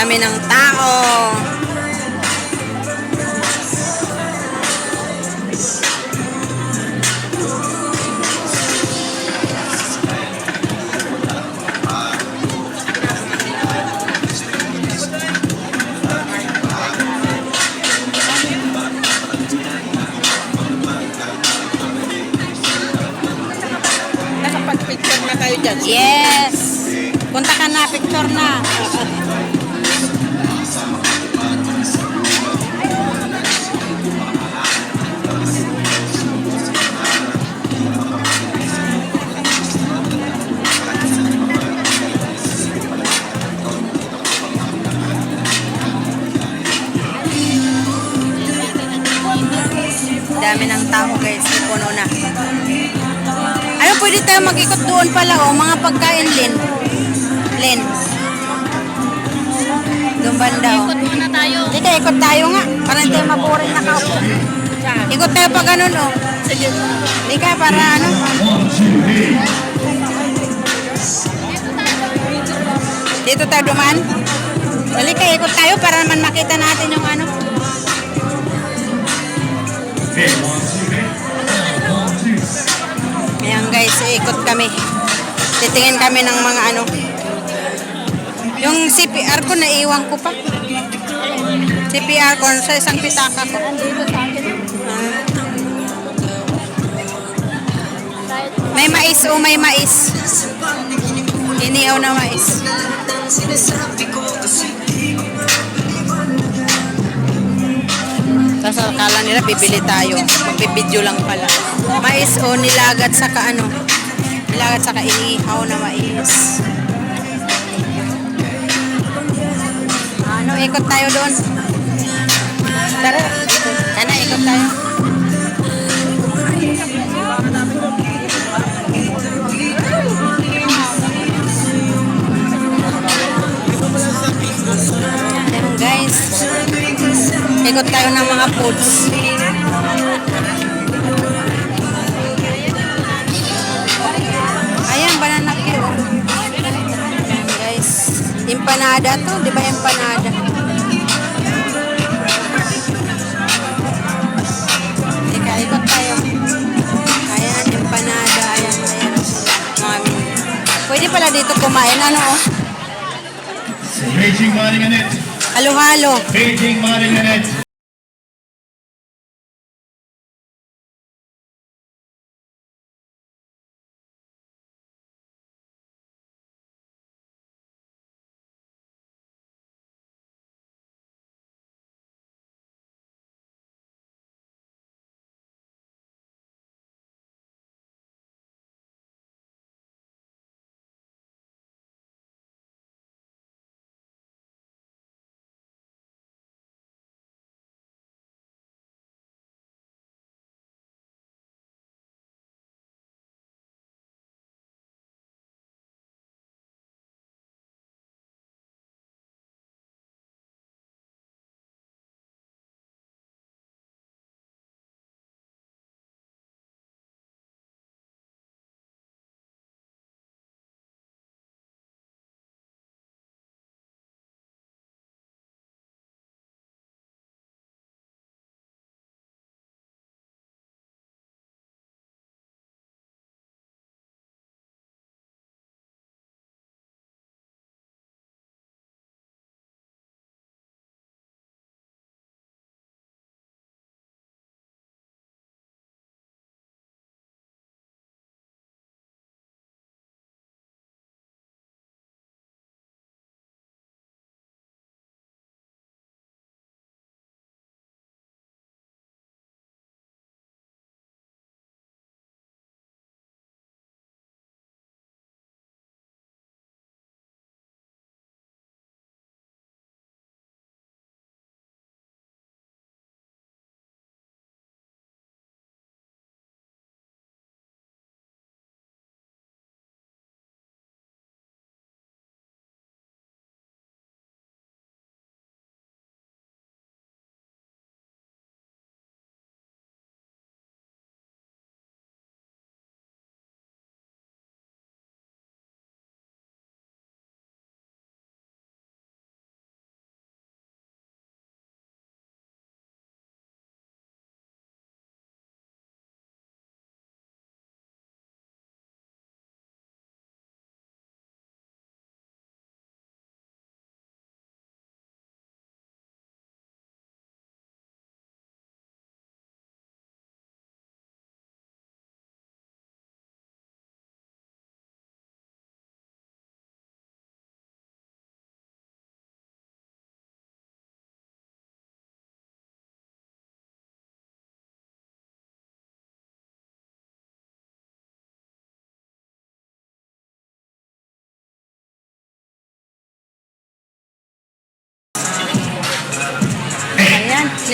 Dami ng tao. Nakapag-picture na kayo dyan. Yes. Punta ka na, picture na. Dami ng tao guys, puno na. Ano, pwede tayo mag-ikot doon pala oh, mga pagkain Lin. Doon banda oh. Ikot muna tayo. Dito, ikot tayo nga. Para hindi tayo maburing nakaupo. Ikot tayo pa ganun oh. Sige. Hindi ka para ano. Dito tayo dumaan. Dali ka, ikot tayo para naman makita natin yung ano. Ayan guys, ikot kami. Titingin kami ng mga ano. Yung CPR ko, naiwan ko pa. CPR ko sa isang pitaka ko. Andito sa akin. May mais o may mais. Inihaw na mais. Tapos akala nila bibili tayo. Magbibidyo lang pala. Mais o nilagat saka ano. Nilagat saka inihaw na mais. Ano, ikot tayo doon. Tara, sana ikot tayo. Ayan guys. Ikot tayo ng mga foods. Ayan, banana cue. Ayan guys. Empanada to, di ba empanada? Teka, ikot tayo. Ayan, empanada. Ayan. Mami. Pwede pala dito kumain. Ano oh? Beijing Maringanet. Halo-halo. Beijing Maringanet.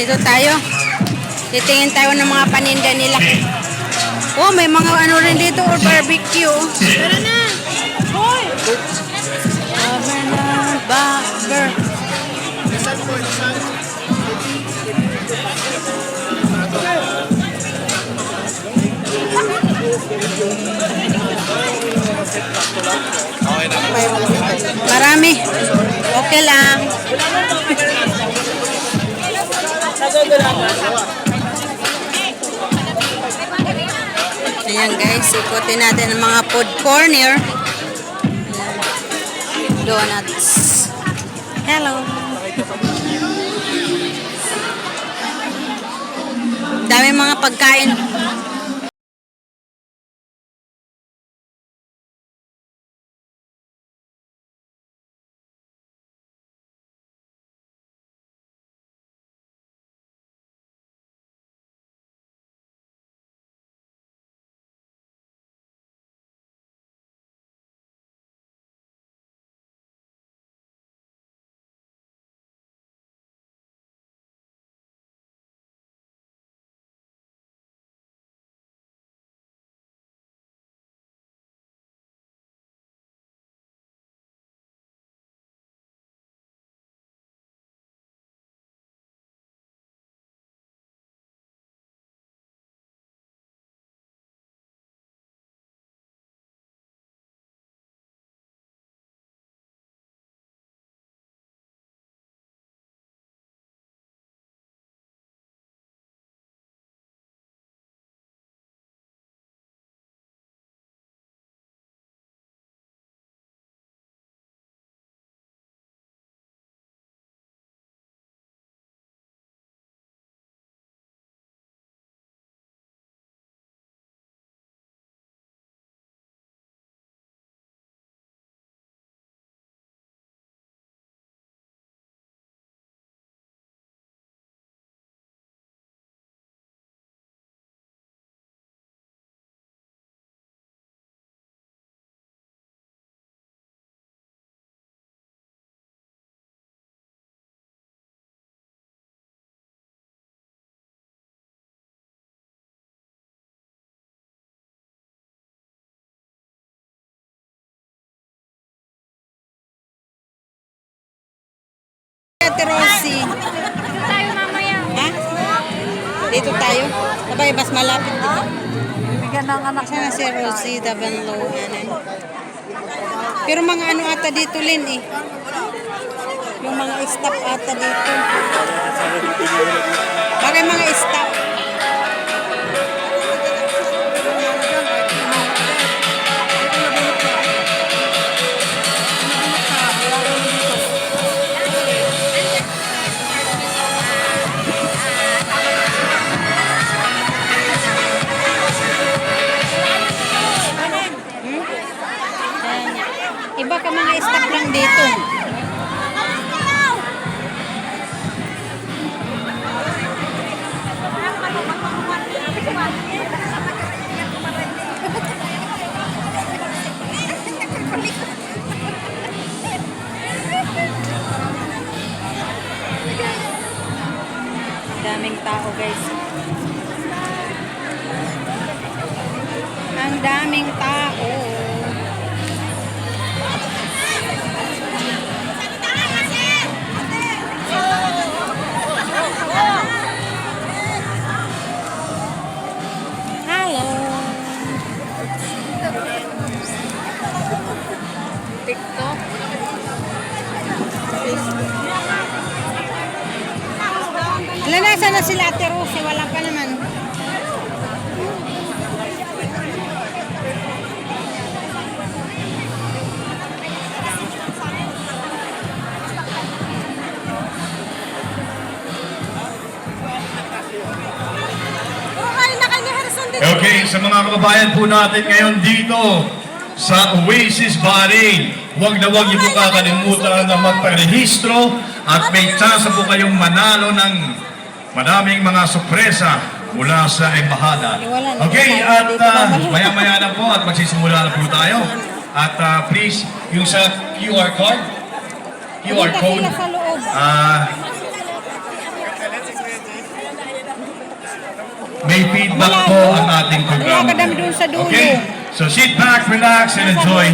Dito tayo. Titingin tayo ng mga paninda nila. Oh, may mga ano rin dito, or barbecue. Tara na! Hoy! Burger. Marami. Okay lang. Ayan guys, ikutin natin ang mga food corner. Donuts. Hello. Dami mga pagkain. Ate Rosie. Dito tayo mamaya. Ha? Dito tayo? Sabay, mas malapit dito. Bigyan ng anak Sana si Rosie, Dabanlo, ano. Pero mga ano ata dito, Lin, eh. Yung mga staff ata dito. Bagay mga staff. Iba ka mga staff lang dito. Daming tao, guys. Ang daming tao. Hello. TikTok. Wala na, sana sila Ate Rosie? Wala pa naman. Okay, sa mga kababayan po natin ngayon dito sa Oasis Bahrain, huwag na huwag niyo po kakalimutan na magparehistro at may chance po kayong manalo ng maraming mga sorpresa mula sa embahada. Okay, at maya-maya na po at magsisimula na po tayo. At please, yung sa QR code, may feedback po ang ating programa. Wala ka dam doon sa dulo. Okay? So sit back, relax, and enjoy.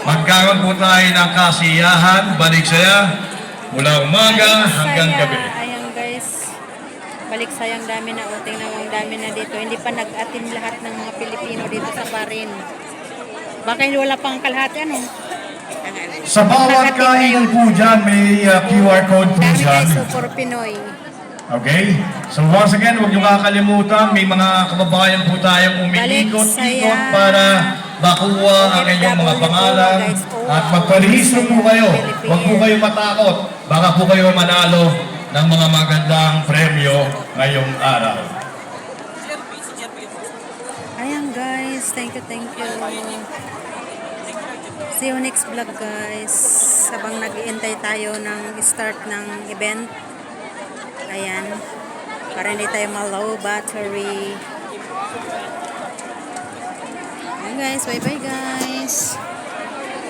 Magkaroon po tayo ng kasiyahan, balik saya, mula umaga hanggang gabi. Ayan guys. Balik sayang dami na uting na ang dami na dito. Hindi pa nag-atin lahat ng mga Pilipino dito sa Barin. Baka hindi wala pang kalahati ano. Sa bawat kainan po dyan, may QR code po Dami dyan. guys, super Pinoy. Okay? So once again, huwag niyo kakalimutan, may mga kababayan po tayong umiikot-ikot para makuha ang inyong mga pangalan at magparehistro po kayo. Huwag po kayo matakot. Baka po kayo manalo ng mga magandang premyo ngayong araw. Ayan guys, thank you. See you next vlog guys. Habang nag-iintay tayo ng start ng event. Ayan. Para hindi tayo ma-low battery. Ayan guys, bye bye guys.